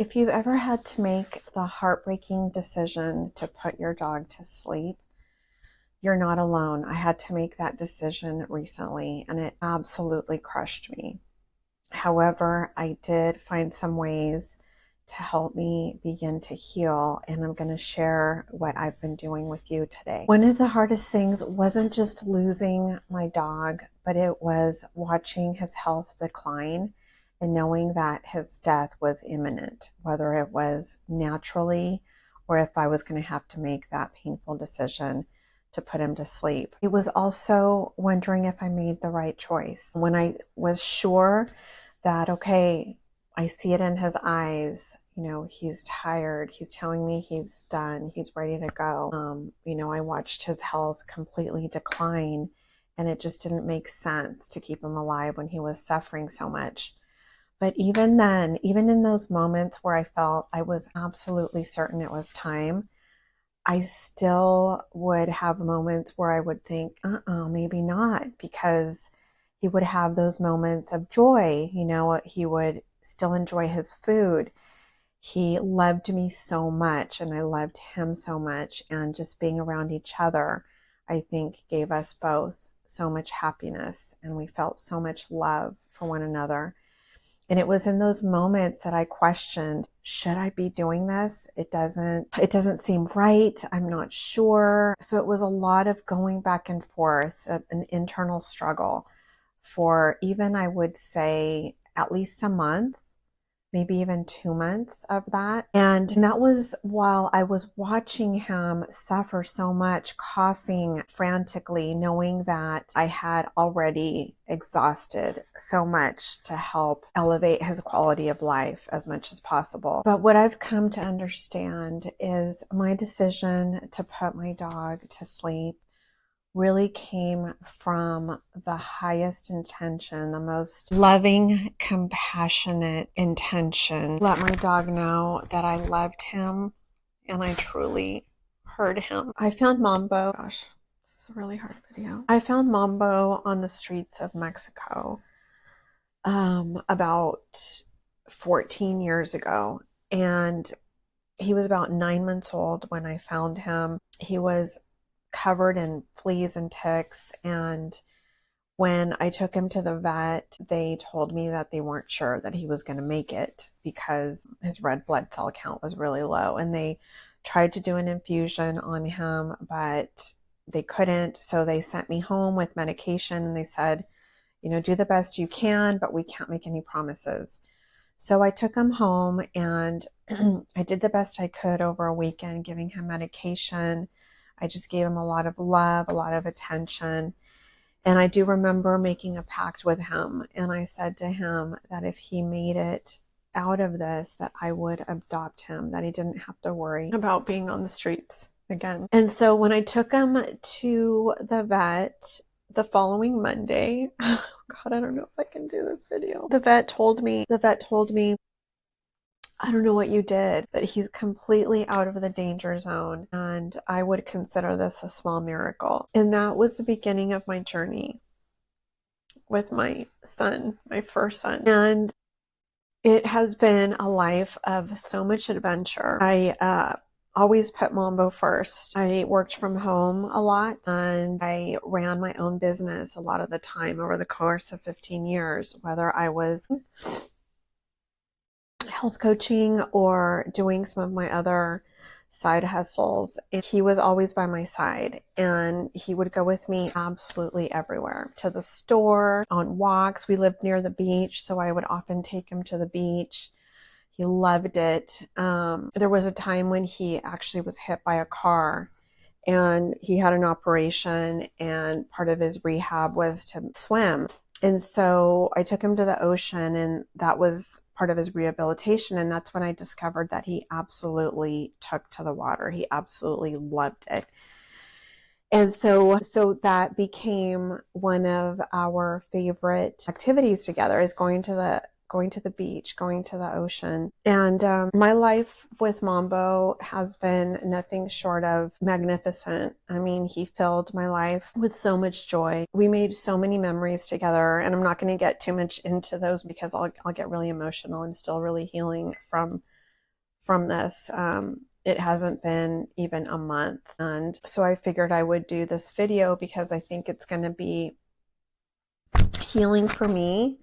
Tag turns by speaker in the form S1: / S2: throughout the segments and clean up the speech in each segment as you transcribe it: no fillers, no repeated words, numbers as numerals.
S1: If you've ever had to make the heartbreaking decision to put your dog to sleep, you're not alone. I had to make that decision recently and it absolutely crushed me. However, I did find some ways to help me begin to heal, and I'm going to share what I've been doing with you today. One of the hardest things wasn't just losing my dog, but it was watching his health decline and knowing that his death was imminent, whether it was naturally or if I was going to have to make that painful decision to put him to sleep. It was also wondering if I made the right choice. When I was sure that, okay, I see it in his eyes, he's tired, he's telling me he's done, he's ready to go. I watched his health completely decline, and it just didn't make sense to keep him alive when he was suffering so much. But even then, even in those moments where I felt I was absolutely certain it was time, I still would have moments where I would think, maybe not, because he would have those moments of joy. He would still enjoy his food. He loved me so much, and I loved him so much. And just being around each other, I think, gave us both so much happiness, and we felt so much love for one another. And it was in those moments that I questioned, should I be doing this? It doesn't seem right. I'm not sure. So it was a lot of going back and forth, an internal struggle for even, I would say, at least a month, maybe even 2 months of that. And that was while I was watching him suffer so much, coughing frantically, knowing that I had already exhausted so much to help elevate his quality of life as much as possible. But what I've come to understand is my decision to put my dog to sleep really came from the highest intention, the most loving, compassionate intention. Let my dog know that I loved him and I truly heard him. I found Mambo, gosh, this is a really hard video. I found Mambo on the streets of Mexico about 14 years ago, and he was about 9 months old when I found him. He was covered in fleas and ticks, and when I took him to the vet, they told me that they weren't sure that he was going to make it because his red blood cell count was really low, and they tried to do an infusion on him, but they couldn't. So they sent me home with medication, and they said, do the best you can, but we can't make any promises. So I took him home, and I did the best I could over a weekend, giving him medication. I just gave him a lot of love, a lot of attention. And I do remember making a pact with him. And I said to him that if he made it out of this, that I would adopt him, that he didn't have to worry about being on the streets again. And so when I took him to the vet the following Monday, oh God, I don't know if I can do this video. The vet told me, I don't know what you did, but he's completely out of the danger zone, and I would consider this a small miracle. And that was the beginning of my journey with my son, my first son. And it has been a life of so much adventure. I always put Mambo first. I worked from home a lot, and I ran my own business a lot of the time over the course of 15 years, whether I was health coaching or doing some of my other side hustles. And he was always by my side, and he would go with me absolutely everywhere, to the store, on walks. We lived near the beach, so I would often take him to the beach. He loved it. There was a time when he actually was hit by a car, and he had an operation, and part of his rehab was to swim. And so I took him to the ocean, and that was part of his rehabilitation. And that's when I discovered that he absolutely took to the water. He absolutely loved it. And so that became one of our favorite activities together, is going to the beach, going to the ocean. And my life with Mambo has been nothing short of magnificent. I mean, he filled my life with so much joy. We made so many memories together, and I'm not going to get too much into those because I'll get really emotional. I'm still really healing from from this. It hasn't been even a month. And so I figured I would do this video because I think it's going to be healing for me,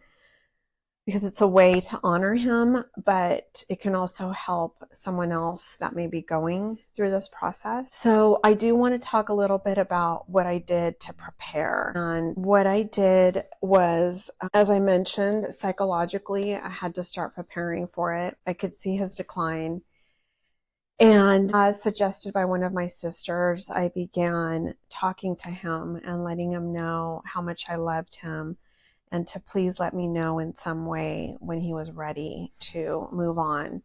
S1: because it's a way to honor him, but it can also help someone else that may be going through this process. So I do want to talk a little bit about what I did to prepare. And what I did was, as I mentioned, psychologically, I had to start preparing for it. I could see his decline. And as suggested by one of my sisters, I began talking to him and letting him know how much I loved him, and to please let me know in some way when he was ready to move on.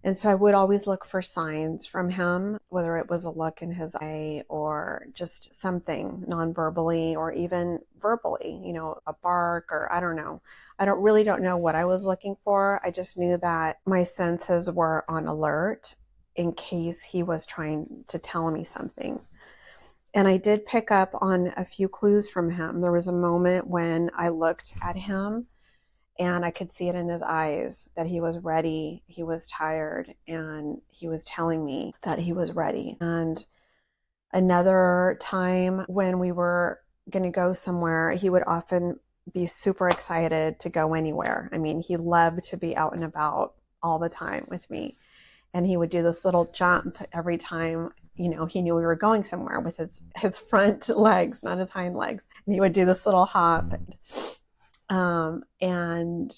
S1: And so I would always look for signs from him, whether it was a look in his eye or just something non-verbally or even verbally, a bark, or I don't know. I don't know what I was looking for. I just knew that my senses were on alert in case he was trying to tell me something. And I did pick up on a few clues from him. There was a moment when I looked at him and I could see it in his eyes that he was ready, he was tired, and he was telling me that he was ready. And another time when we were going to go somewhere, he would often be super excited to go anywhere. I mean, he loved to be out and about all the time with me. And he would do this little jump every time, he knew we were going somewhere with his front legs, not his hind legs. And he would do this little hop. And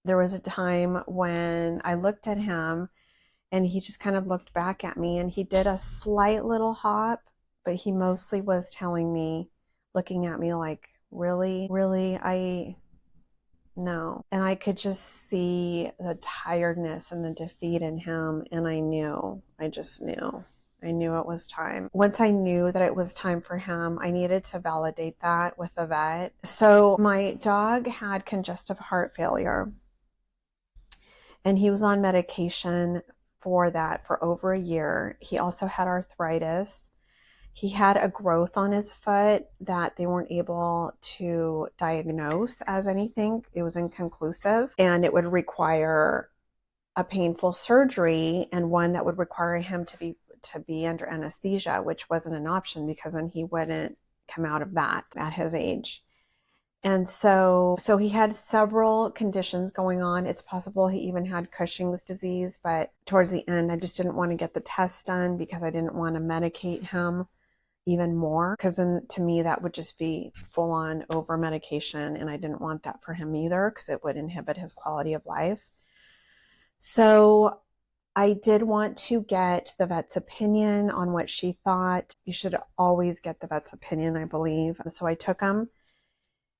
S1: there was a time when I looked at him and he just kind of looked back at me, and he did a slight little hop, but he mostly was telling me, looking at me like, really, really, no. And I could just see the tiredness and the defeat in him. And I just knew. I knew it was time. Once I knew that it was time for him, I needed to validate that with a vet. So my dog had congestive heart failure, and he was on medication for that for over a year. He also had arthritis. He had a growth on his foot that they weren't able to diagnose as anything. It was inconclusive, and it would require a painful surgery, and one that would require him to be under anesthesia, which wasn't an option because then he wouldn't come out of that at his age. And so he had several conditions going on. It's possible he even had Cushing's disease, but towards the end, I just didn't want to get the test done because I didn't want to medicate him even more, because then to me that would just be full on over medication, and I didn't want that for him either because it would inhibit his quality of life. So I did want to get the vet's opinion on what she thought. You should always get the vet's opinion, I believe. So I took him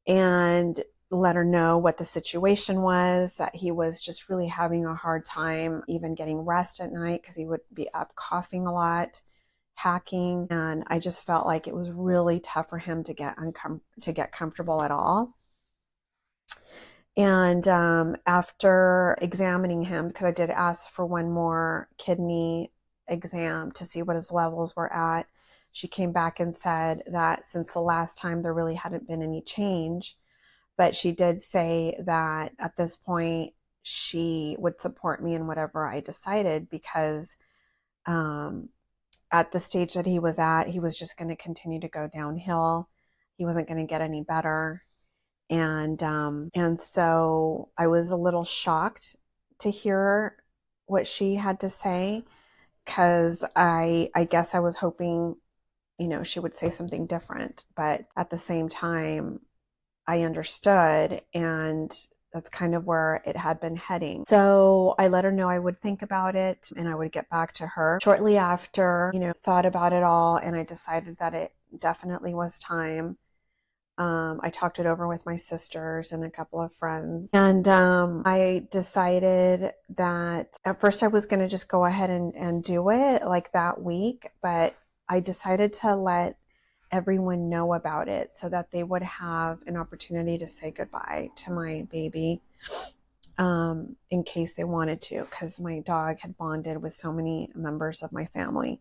S1: and let her know what the situation was, that he was just really having a hard time even getting rest at night because he would be up coughing a lot, hacking, and I just felt like it was really tough for him to get comfortable at all. And after examining him, because I did ask for one more kidney exam to see what his levels were at, she came back and said that since the last time there really hadn't been any change, but she did say that at this point she would support me in whatever I decided, because at the stage that he was just going to continue to go downhill. He wasn't going to get any better. And so I was a little shocked to hear what she had to say, because I guess I was hoping, she would say something different. But at the same time, I understood, and that's kind of where it had been heading. So I let her know I would think about it and I would get back to her. Shortly after, thought about it all, and I decided that it definitely was time. I talked it over with my sisters and a couple of friends. And I decided that at first I was going to just go ahead and do it like that week. But I decided to let everyone know about it so that they would have an opportunity to say goodbye to my baby in case they wanted to, because my dog had bonded with so many members of my family.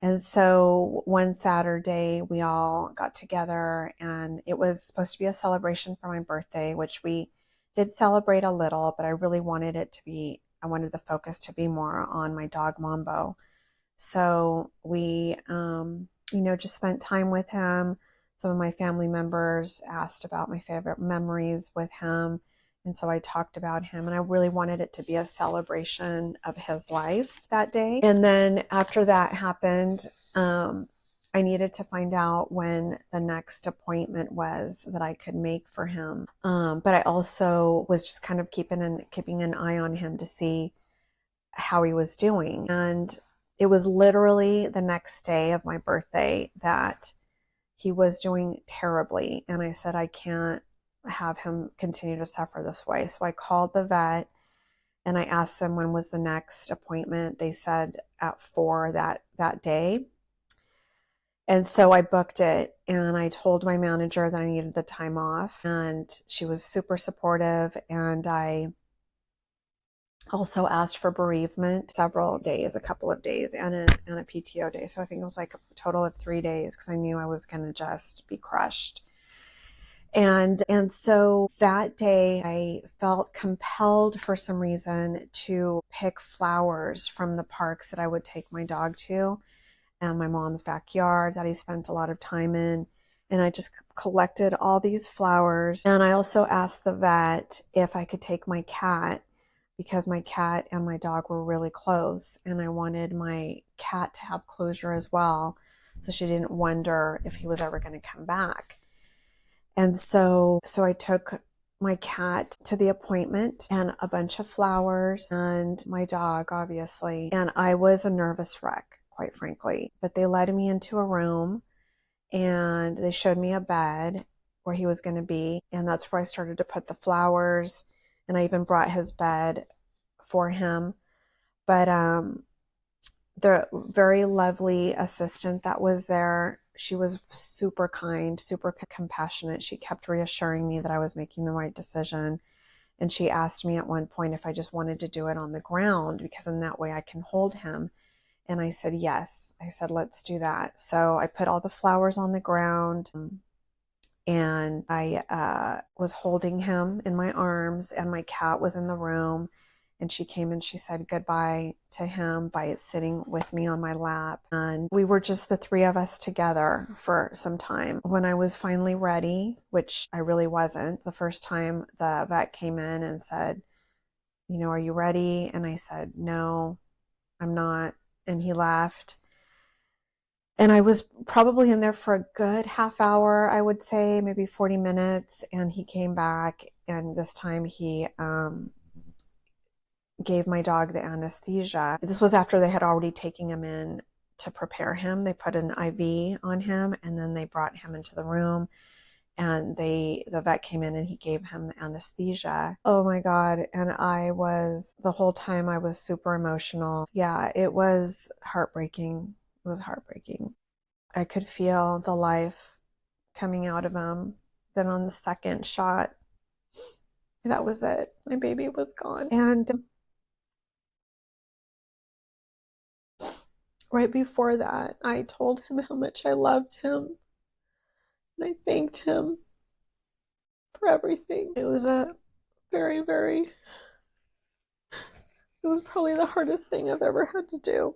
S1: And so one Saturday we all got together, and it was supposed to be a celebration for my birthday, which we did celebrate a little, but I really wanted it to be I wanted the focus to be more on my dog Mambo. So we, just spent time with him. Some of my family members asked about my favorite memories with him. And so I talked about him, and I really wanted it to be a celebration of his life that day. And then after that happened, I needed to find out when the next appointment was that I could make for him. But I also was just kind of keeping an eye on him to see how he was doing. And it was literally the next day of my birthday that he was doing terribly. And I said, I can't have him continue to suffer this way. So I called the vet and I asked them when was the next appointment. They said at 4 that day. And so I booked it, and I told my manager that I needed the time off, and she was super supportive. And I also asked for bereavement several days, a couple of days, and a PTO day. So I think it was like a total of 3 days, because I knew I was going to just be crushed. And so that day I felt compelled for some reason to pick flowers from the parks that I would take my dog to, and my mom's backyard that he spent a lot of time in. And I just collected all these flowers. And I also asked the vet if I could take my cat, because my cat and my dog were really close, and I wanted my cat to have closure as well, so she didn't wonder if he was ever going to come back. And so I took my cat to the appointment, and a bunch of flowers, and my dog, obviously. And I was a nervous wreck, quite frankly. But they led me into a room, and they showed me a bed where he was going to be. And that's where I started to put the flowers. And I even brought his bed for him. But the very lovely assistant that was there, she was super kind, super compassionate. She kept reassuring me that I was making the right decision. And she asked me at one point if I just wanted to do it on the ground, because in that way I can hold him. And I said, yes. I said, let's do that. So I put all the flowers on the ground, and I was holding him in my arms, and my cat was in the room. And she came and she said goodbye to him by sitting with me on my lap. And we were just the 3 of us together for some time. When I was finally ready, which I really wasn't, the first time the vet came in and said, are you ready? And I said, no, I'm not. And he left. And I was probably in there for a good half hour, I would say, maybe 40 minutes. And he came back, and this time he gave my dog the anesthesia. This was after they had already taken him in to prepare him. They put an IV on him, and then they brought him into the room, and the vet came in and he gave him the anesthesia. Oh my God. And the whole time I was super emotional. Yeah, it was heartbreaking. It was heartbreaking. I could feel the life coming out of him. Then on the second shot, that was it. My baby was gone. And right before that, I told him how much I loved him. And I thanked him for everything. It was a very, very, it was probably the hardest thing I've ever had to do.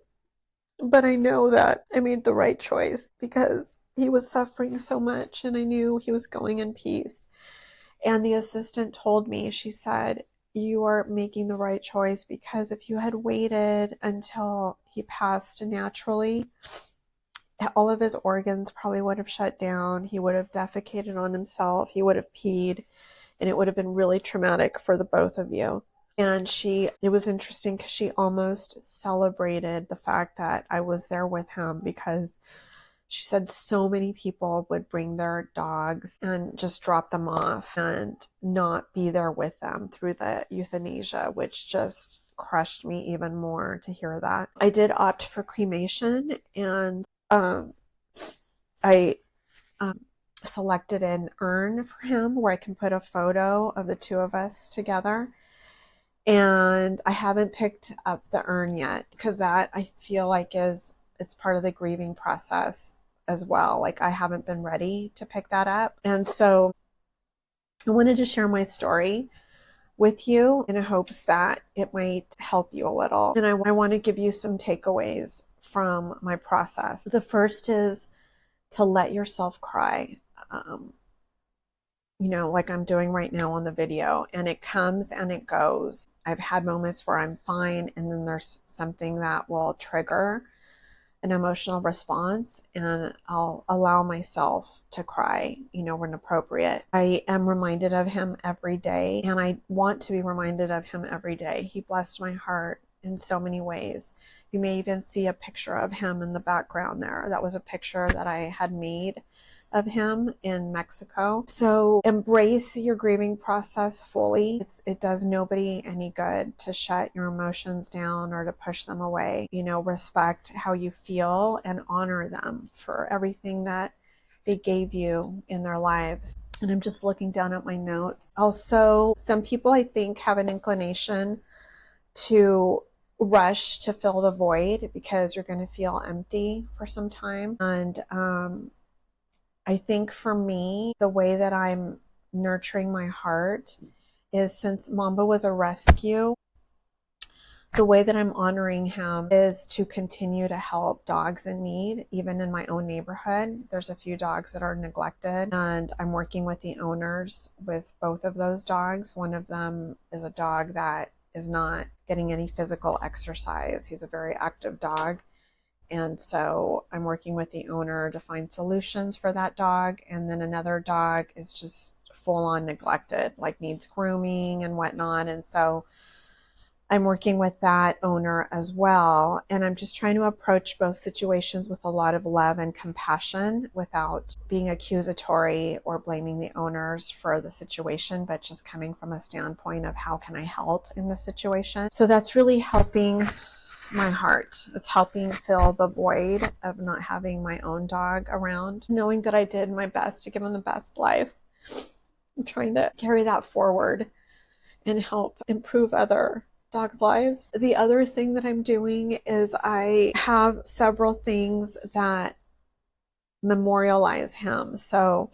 S1: But I know that I made the right choice, because he was suffering so much, and I knew he was going in peace. And the assistant told me, she said, you are making the right choice, because if you had waited until he passed naturally, all of his organs probably would have shut down. He would have defecated on himself. He would have peed, and it would have been really traumatic for the both of you. And it was interesting, because she almost celebrated the fact that I was there with him, because she said so many people would bring their dogs and just drop them off and not be there with them through the euthanasia, which just crushed me even more to hear that. I did opt for cremation, and I selected an urn for him where I can put a photo of the 2 of us together. And I haven't picked up the urn yet, because that I feel like it's part of the grieving process as well. Like, I haven't been ready to pick that up. And so I wanted to share my story with you in hopes that it might help you a little. And I want to give you some takeaways from my process. The first is to let yourself cry. Like I'm doing right now on the video, and it comes and it goes. I've had moments where I'm fine, and then there's something that will trigger an emotional response, and I'll allow myself to cry, when appropriate. I am reminded of him every day, and I want to be reminded of him every day. He blessed my heart in so many ways. You may even see a picture of him in the background there. That was a picture that I had made of him in Mexico. So embrace your grieving process fully. It does nobody any good to shut your emotions down or to push them away. Respect how you feel and honor them for everything that they gave you in their lives. And I'm just looking down at my notes. Also, some people I think have an inclination to rush to fill the void because you're going to feel empty for some time. And I think for me, the way that I'm nurturing my heart is, since Mamba was a rescue, the way that I'm honoring him is to continue to help dogs in need. Even in my own neighborhood, there's a few dogs that are neglected, and I'm working with the owners with both of those dogs. One of them is a dog that is not getting any physical exercise. He's a very active dog. And so I'm working with the owner to find solutions for that dog. And then another dog is just full on neglected, like needs grooming and whatnot. And so I'm working with that owner as well. And I'm just trying to approach both situations with a lot of love and compassion without being accusatory or blaming the owners for the situation, but just coming from a standpoint of how can I help in the situation. So that's really helping my heart. It's helping fill the void of not having my own dog around, knowing that I did my best to give him the best life. I'm trying to carry that forward and help improve other dogs' lives. The other thing that I'm doing is I have several things that memorialize him. So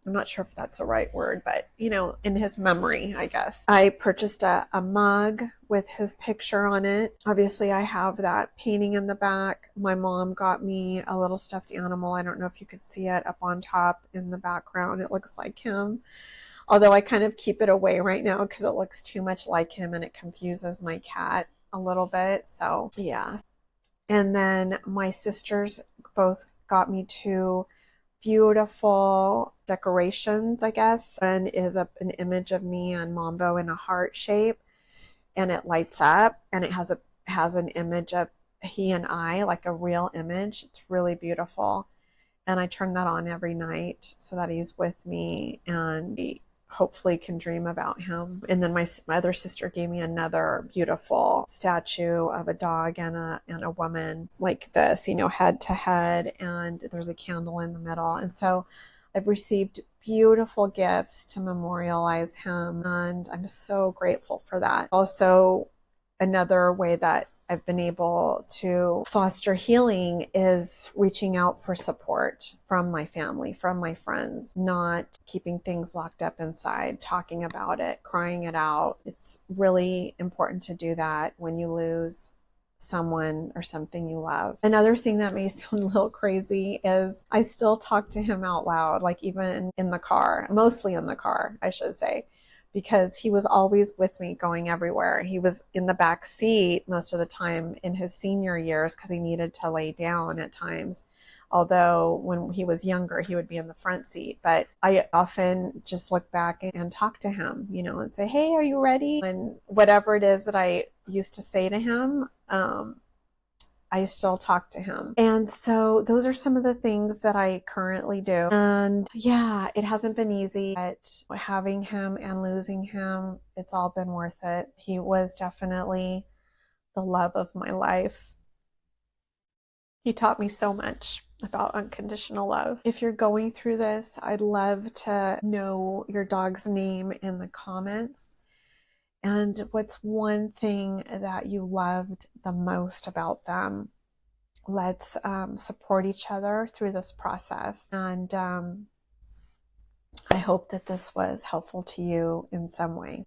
S1: I'm not sure if that's the right word, but in his memory, I guess. I purchased a mug with his picture on it. Obviously, I have that painting in the back. My mom got me a little stuffed animal. I don't know if you could see it up on top in the background. It looks like him. Although I kind of keep it away right now because it looks too much like him and it confuses my cat a little bit. So yeah. And then my sisters both got me two beautiful decorations, I guess. One is an image of me and Mambo in a heart shape, and it lights up, and it has an image of he and I, like a real image. It's really beautiful. And I turn that on every night so that he's with me and he hopefully can dream about him. And then my other sister gave me another beautiful statue of a dog and a woman like this, head to head, and there's a candle in the middle. And so I've received beautiful gifts to memorialize him, and I'm so grateful for that. Also, another way that I've been able to foster healing is reaching out for support from my family, from my friends, not keeping things locked up inside, talking about it, crying it out. It's really important to do that when you lose someone or something you love. Another thing that may sound a little crazy is I still talk to him out loud, like even in the car, mostly in the car, I should say, because he was always with me going everywhere. He was in the back seat most of the time in his senior years because he needed to lay down at times. Although when he was younger, he would be in the front seat. But I often just look back and talk to him, and say, hey, are you ready? And whatever it is that I used to say to him, I still talk to him. And so those are some of the things that I currently do. And yeah, it hasn't been easy, but having him and losing him, it's all been worth it. He was definitely the love of my life. He taught me so much about unconditional love. If you're going through this, I'd love to know your dog's name in the comments. And what's one thing that you loved the most about them? Let's support each other through this process. And I hope that this was helpful to you in some way.